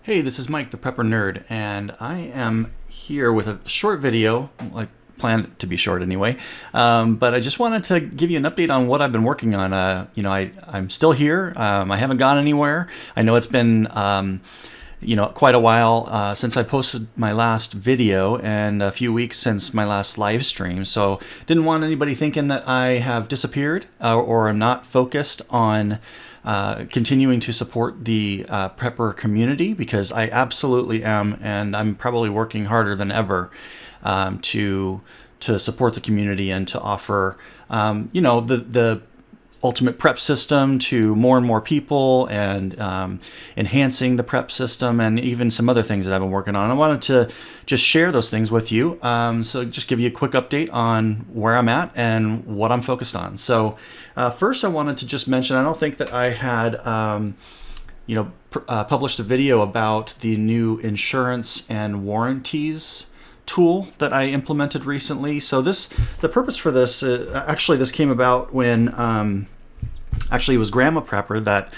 Hey, this is Mike, the PrepperNerd, and I am here with a short video. I planned it to be short anyway, but I just wanted to give you an update on what I've been working on. I'm still here. I haven't gone anywhere. I know it's been quite a while since I posted my last video and a few weeks since my last live stream. So didn't want anybody thinking that I have disappeared or am not focused on continuing to support the prepper community, because I absolutely am, and I'm probably working harder than ever to support the community and to offer the ultimate prep system to more and more people, and enhancing the prep system, and even some other things that I've been working on. I wanted to just share those things with you. So just give you a quick update on where I'm at and what I'm focused on. So first I wanted to just mention, I don't think that I had published a video about the new insurance and warranties tool that I implemented recently. So the purpose for this, actually this came about when actually it was Grandma Prepper that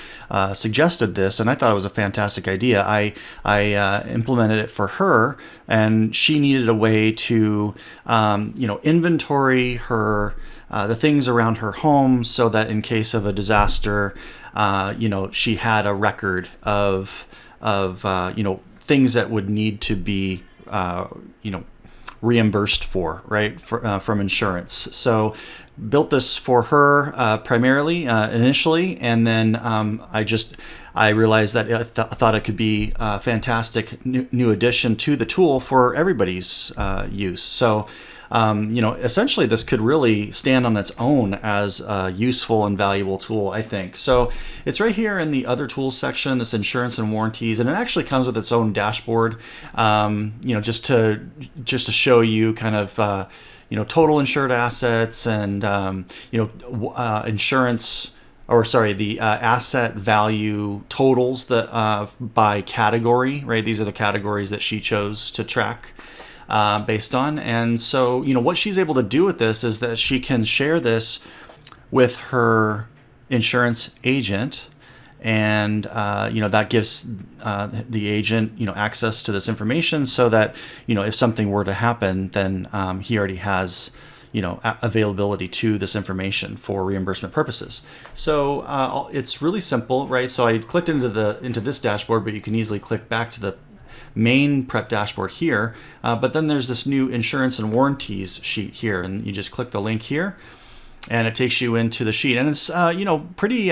suggested this, and I thought it was a fantastic idea. I implemented it for her, and she needed a way to inventory her the things around her home, so that in case of a disaster, she had a record of things that would need to be reimbursed for, right, from insurance. So built this for her primarily initially, and then I realized that I thought it could be a fantastic new addition to the tool for everybody's use. So essentially this could really stand on its own as a useful and valuable tool, I think. So it's right here in the other tools section, this insurance and warranties, and it actually comes with its own dashboard, just to show you kind of total insured assets, and insurance, or sorry, the asset value totals that by category, right? These are the categories that she chose to track based on. And so, what she's able to do with this is that she can share this with her insurance agent, and that gives the agent access to this information, so that if something were to happen, then he already has availability to this information for reimbursement purposes. So it's really simple, right? So I clicked into this dashboard, but you can easily click back to the main prep dashboard here, but then there's this new insurance and warranties sheet here, and you just click the link here and it takes you into the sheet, and it's pretty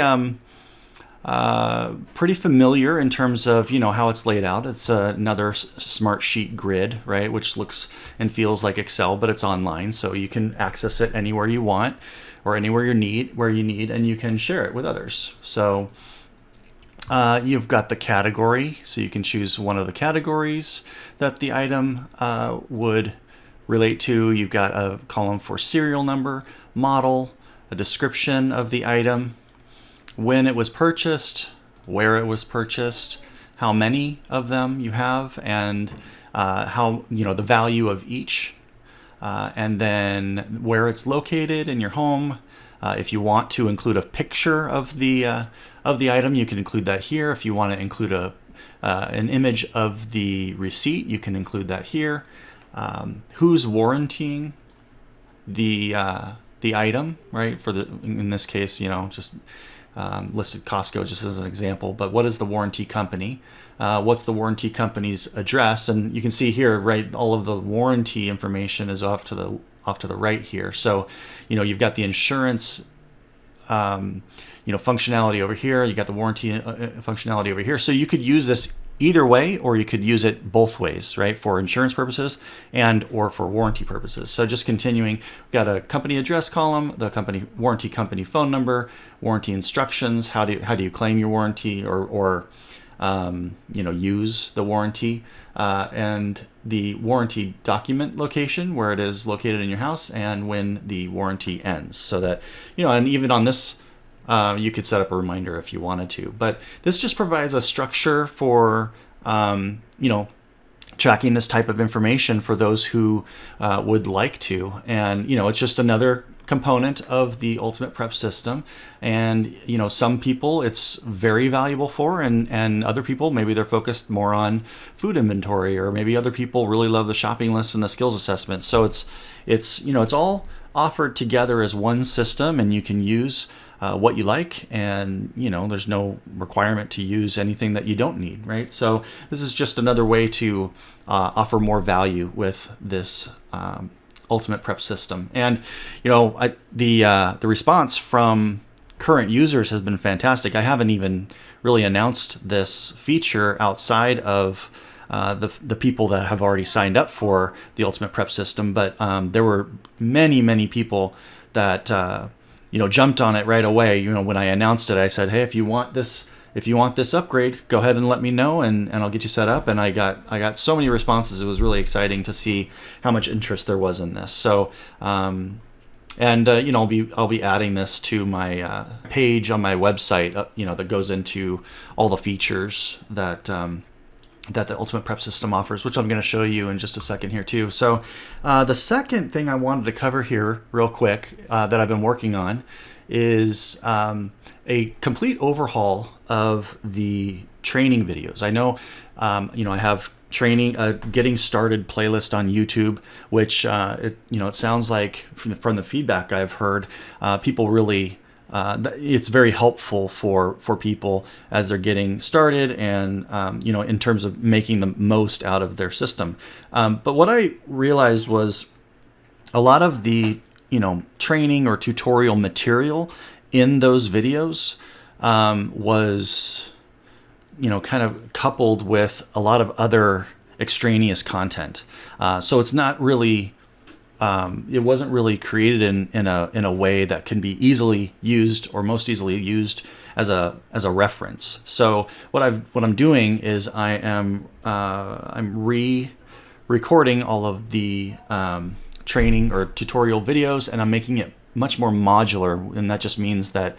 familiar in terms of how it's laid out. It's another smart sheet grid, right, which looks and feels like Excel, but it's online, so you can access it anywhere you want or anywhere you need, and you can share it with others. So you've got the category, so you can choose one of the categories that the item would relate to. You've got a column for serial number, model, a description of the item, when it was purchased, where it was purchased, how many of them you have, and how the value of each, and then where it's located in your home. If you want to include a picture of the item, you can include that here. If you want to include an image of the receipt, you can include that here. Who's warrantying the item, right? In this case, just listed Costco just as an example, but what is the warranty company? What's the warranty company's address? And you can see here, right, all of the warranty information is off to the right here. So, you've got the insurance, functionality over here. You got the warranty functionality over here. So you could use this either way, or you could use it both ways, right, for insurance purposes or for warranty purposes. So just continuing, we've got a company address column, the warranty company phone number, warranty instructions, how do you claim your warranty or use the warranty, and the warranty document location, where it is located in your house, and when the warranty ends. So that, and even on this, you could set up a reminder if you wanted to. But this just provides a structure for, tracking this type of information for those who would like to. And, it's just another component of the Ultimate Prep system. And, you know, some people it's very valuable for, and other people, maybe they're focused more on food inventory, or maybe other people really love the shopping list and the skills assessment. So it's you know, it's all offered together as one system, and you can use what you like, and you know, there's no requirement to use anything that you don't need, right? So this is just another way to offer more value with this Ultimate Prep system. And you know, the response from current users has been fantastic. I haven't even really announced this feature outside of the people that have already signed up for the Ultimate Prep system, but there were many people that you know, jumped on it right away. You know, when I announced it, I said, hey, if you want this upgrade, go ahead and let me know, and I'll get you set up. And I got so many responses. It was really exciting to see how much interest there was in this. So you know, I'll be adding this to my page on my website, you know, that goes into all the features that that the Ultimate Prep system offers, which I'm going to show you in just a second here too. So the second thing I wanted to cover here real quick that I've been working on is a complete overhaul of the training videos. I know, you know, I have training, getting started playlist on YouTube, which it sounds like from the feedback I've heard, people really. It's very helpful for people as they're getting started, and you know, in terms of making the most out of their system. But what I realized was a lot of the, you know, training or tutorial material in those videos was, you know, kind of coupled with a lot of other extraneous content. So it's not really. It wasn't really created in a way that can be easily used, or most easily used as a reference. So what I'm doing is I'm re-recording all of the training or tutorial videos, and I'm making it much more modular, and that just means that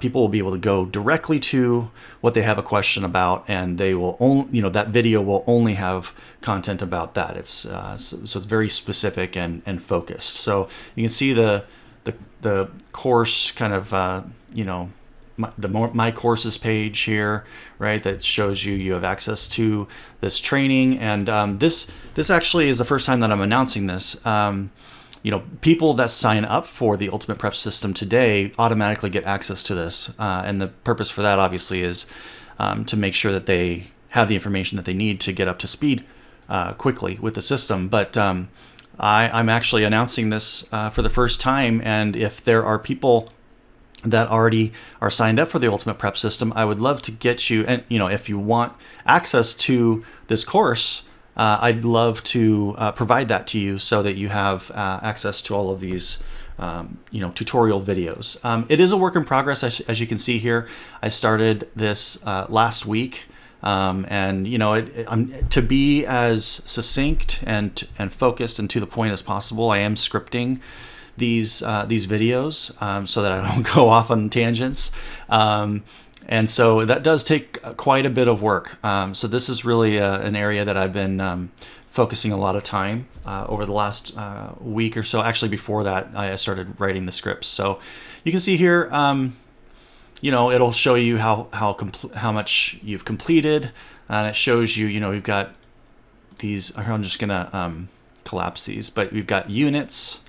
people will be able to go directly to what they have a question about, and they will only, you know, that video will only have content about that. It's so it's very specific and focused. So you can see the course kind of you know, my courses page here, right? That shows you have access to this training, and this actually is the first time that I'm announcing this. You know, people that sign up for the Ultimate Prep system today automatically get access to this. And the purpose for that obviously is to make sure that they have the information that they need to get up to speed quickly with the system. But I'm actually announcing this for the first time. And if there are people that already are signed up for the Ultimate Prep system, I would love to get you, and you know, if you want access to this course, I'd love to provide that to you so that you have access to all of these you know, tutorial videos. It is a work in progress, as you can see here. I started this last week, and you know, to be as succinct and focused and to the point as possible, I am scripting these videos so that I don't go off on tangents. And so that does take quite a bit of work. So this is really an area that I've been focusing a lot of time over the last week or so. Actually, before that, I started writing the scripts. So you can see here, you know, it'll show you how much you've completed, and it shows you, you know, we've got these. I'm just gonna collapse these, but we've got units.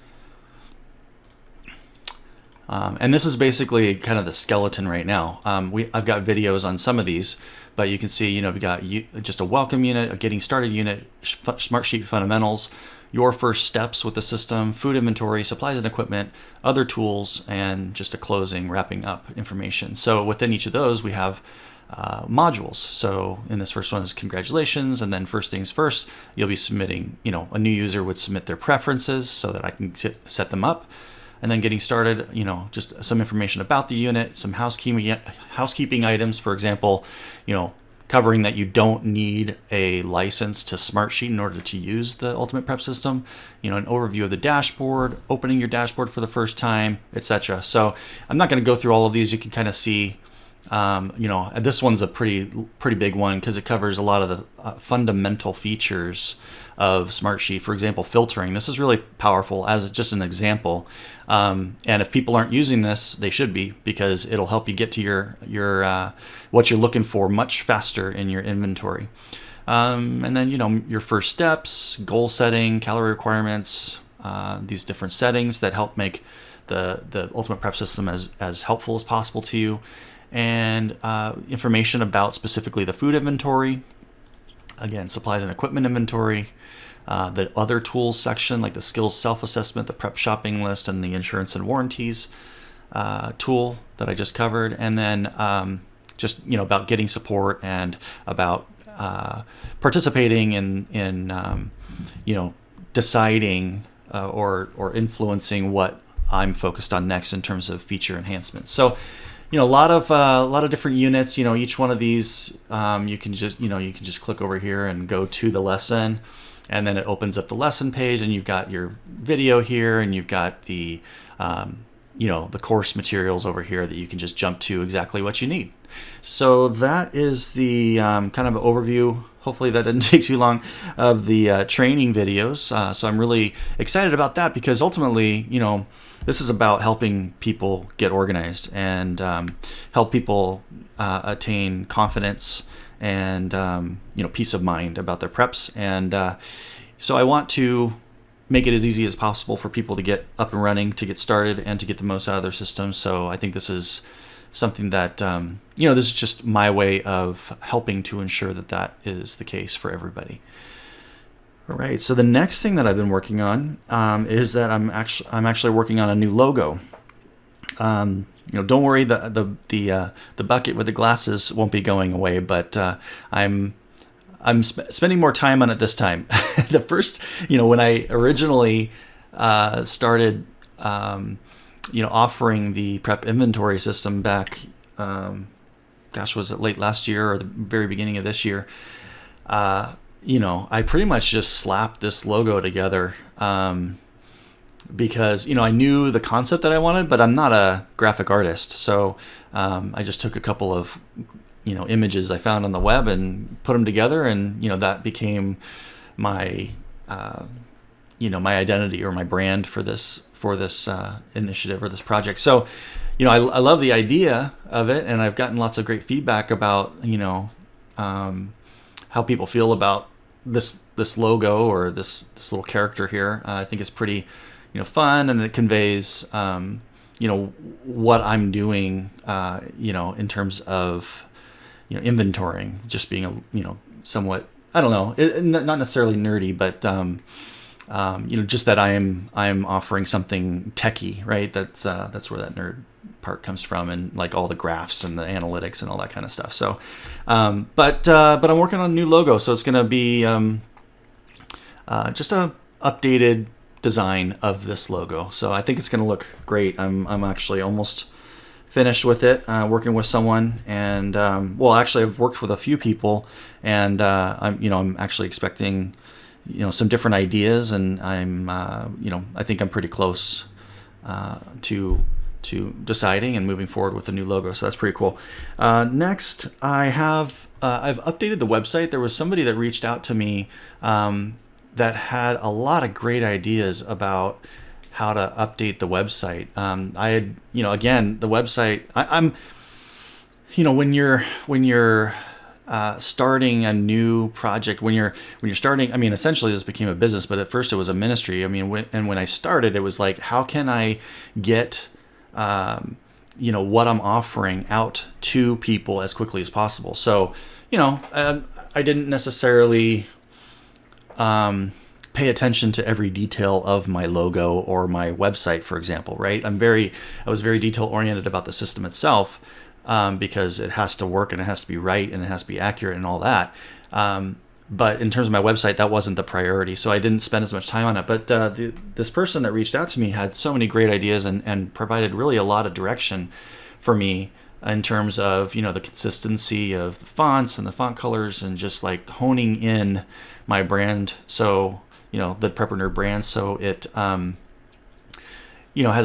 And this is basically kind of the skeleton right now. I've got videos on some of these, but you can see, you know, we've got just a welcome unit, a getting started unit, Smartsheet fundamentals, your first steps with the system, food inventory, supplies and equipment, other tools, and just a closing, wrapping up information. So within each of those, we have modules. So in this first one is congratulations, and then first things first, you'll be submitting, you know, a new user would submit their preferences so that I can set them up. And then getting started, you know, just some information about the unit, some housekeeping items, for example, you know, covering that you don't need a license to Smartsheet in order to use the Ultimate Prep system, you know, an overview of the dashboard, opening your dashboard for the first time, etc. So I'm not going to go through all of these. You can kind of see This one's a pretty big one because it covers a lot of the fundamental features of Smartsheet. For example, filtering. This is really powerful as just an example. And if people aren't using this, they should be, because it'll help you get to your what you're looking for much faster in your inventory. And then, your first steps, goal setting, calorie requirements, these different settings that help make the ultimate prep system as helpful as possible to you. And information about specifically the food inventory, again, supplies and equipment inventory, the other tools section like the skills self-assessment, the prep shopping list, and the insurance and warranties tool that I just covered, and then just about getting support and about participating in deciding or influencing what I'm focused on next in terms of feature enhancements. So a lot of different units. Each one of these, you can just click over here and go to the lesson, and then it opens up the lesson page, and you've got your video here, and you've got the the course materials over here that you can just jump to exactly what you need. So that is the kind of overview. Hopefully that didn't take too long, of the training videos. So I'm really excited about that, because ultimately, this is about helping people get organized and help people attain confidence and peace of mind about their preps. And so I want to make it as easy as possible for people to get up and running, to get started, and to get the most out of their systems. So I think this is something that this is just my way of helping to ensure that is the case for everybody. All right, so the next thing that I've been working on is that I'm actually working on a new logo. Don't worry, the bucket with the glasses won't be going away, but I'm spending more time on it this time. The first, when I originally started, offering the prep inventory system back, was it late last year or the very beginning of this year? I pretty much just slapped this logo together because, I knew the concept that I wanted, but I'm not a graphic artist. So I just took a couple of, images I found on the web and put them together, and, that became my, my identity or my brand for this initiative or this project. So, I love the idea of it, and I've gotten lots of great feedback about, how people feel about this logo or this little character here. I think it's pretty, fun, and it conveys, what I'm doing, in terms of, inventorying, just being a, somewhat, I don't know, not necessarily nerdy, but, just that I'm offering something techie, right? That's where that nerd part comes from, and like all the graphs and the analytics and all that kind of stuff. So, but I'm working on a new logo, so it's going to be just a updated design of this logo. So I think it's going to look great. I'm actually almost finished with it, working with someone, and actually I've worked with a few people, and I'm actually expecting some different ideas, and I'm I think I'm pretty close to deciding and moving forward with the new logo. So that's pretty cool. Next, I've updated the website. There was somebody that reached out to me that had a lot of great ideas about how to update the website. I had, again, the website, I'm when you're starting a new project, when you're starting, essentially this became a business, but at first it was a ministry. When I started, it was like, how can I get what I'm offering out to people as quickly as possible? So, I didn't necessarily pay attention to every detail of my logo or my website, for example, right? I was very detail oriented about the system itself, because it has to work and it has to be right and it has to be accurate and all that. But in terms of my website, that wasn't the priority, so I didn't spend as much time on it. But this person that reached out to me had so many great ideas and provided really a lot of direction for me in terms of, the consistency of the fonts and the font colors, and just like honing in my brand. So, the PrepperNerd brand, so it, has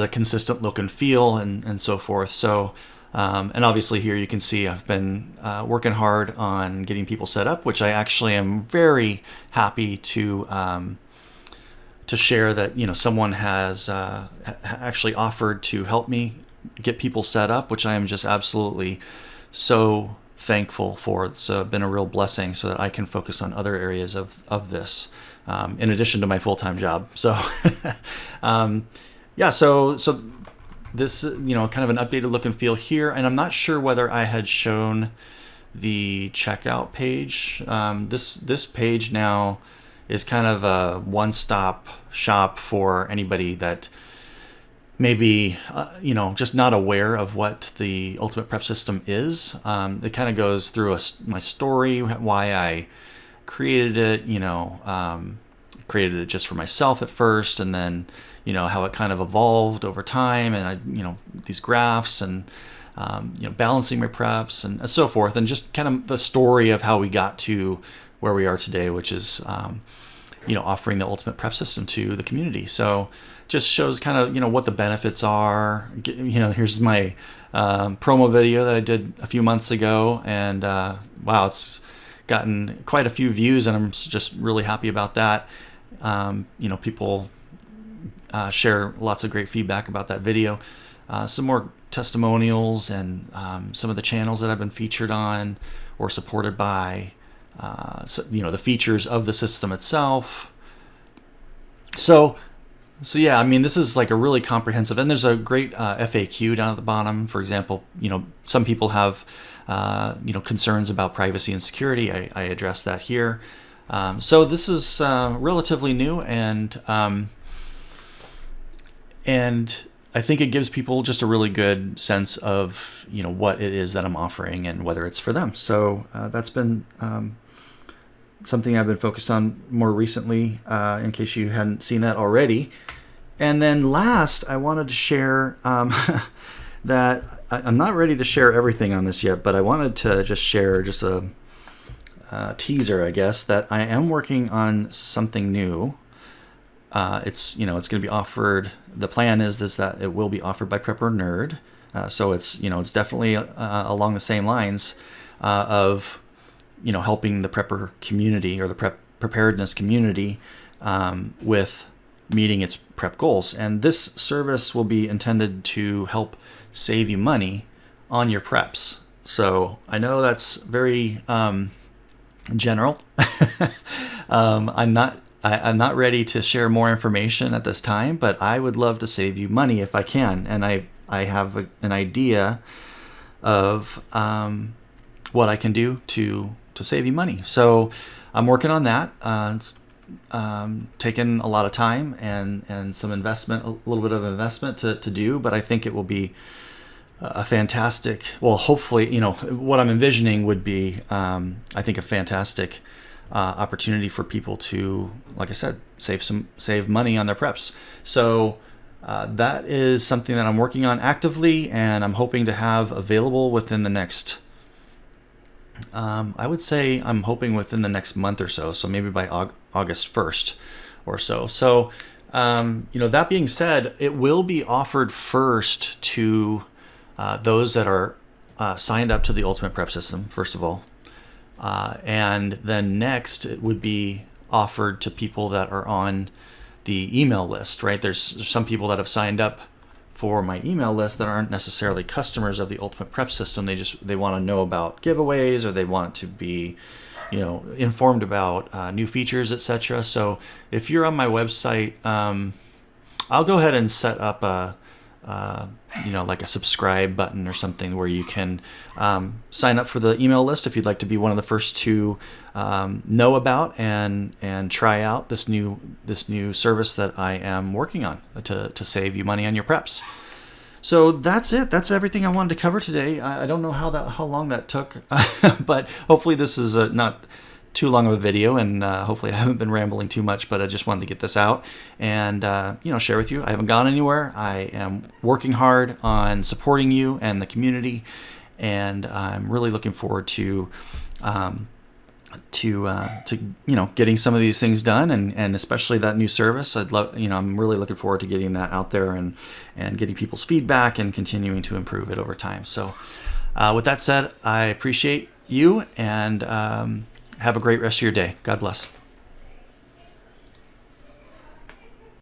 a consistent look and feel and so forth. So, And obviously here you can see I've been working hard on getting people set up, which I actually am very happy to share that, someone has actually offered to help me get people set up, which I am just absolutely so thankful for. It's been a real blessing so that I can focus on other areas of this in addition to my full-time job. So so this, kind of an updated look and feel here. And I'm not sure whether I had shown the checkout page. This page now is kind of a one-stop shop for anybody that maybe, just not aware of what the Ultimate Prep System is. It kind of goes through my story, why I created it, created it just for myself at first, and then, how it kind of evolved over time, and I, these graphs and, balancing my preps and so forth, and just kind of the story of how we got to where we are today, which is, offering the Ultimate Prep System to the community. So just shows kind of, what the benefits are. Here's my promo video that I did a few months ago, and wow, it's gotten quite a few views, and I'm just really happy about that. People share lots of great feedback about that video. Some more testimonials and some of the channels that I've been featured on or supported by. The features of the system itself. So yeah, I mean, this is like a really comprehensive, and there's a great FAQ down at the bottom. For example, some people have concerns about privacy and security. I address that here. So this is relatively new, and I think it gives people just a really good sense of what it is that I'm offering and whether it's for them. So that's been something I've been focused on more recently, in case you hadn't seen that already. And then last, I wanted to share that I'm not ready to share everything on this yet, but I wanted to just share just a teaser, I guess, that I am working on something new. It's going to be offered. The plan is that it will be offered by PrepperNerd. So it's it's definitely along the same lines of helping the prepper community or the preparedness community with meeting its prep goals. And this service will be intended to help save you money on your preps. So I know that's very general. I'm not ready to share more information at this time, but I would love to save you money if I can. And I have an idea of what I can do to save you money. So I'm working on that. It's taken a lot of time and some investment, a little bit of investment to do, but I think it will be a fantastic, well, hopefully, what I'm envisioning would be, I think, a fantastic opportunity for people to, like I said, save money on their preps. So that is something that I'm working on actively, and I'm hoping to have available within the next, I would say I'm hoping within the next month or so. So maybe by August 1st or so. So, that being said, it will be offered first to those that are signed up to the Ultimate Prep System, first of all. And then next, it would be offered to people that are on the email list, right? There's some people that have signed up for my email list that aren't necessarily customers of the Ultimate Prep System. They want to know about giveaways, or they want to be, informed about new features, etc. So if you're on my website, I'll go ahead and set up like a subscribe button or something where you can sign up for the email list if you'd like to be one of the first to know about and try out this new service that I am working on to save you money on your preps. So that's it. That's everything I wanted to cover today. I don't know how long that took, but hopefully this is not too long of a video, and hopefully I haven't been rambling too much, but I just wanted to get this out and share with you. I haven't gone anywhere. I am working hard on supporting you and the community, and I'm really looking forward to getting some of these things done, and especially that new service. I'm really looking forward to getting that out there and getting people's feedback and continuing to improve it over time. So with that said, I appreciate you, and have a great rest of your day. God bless.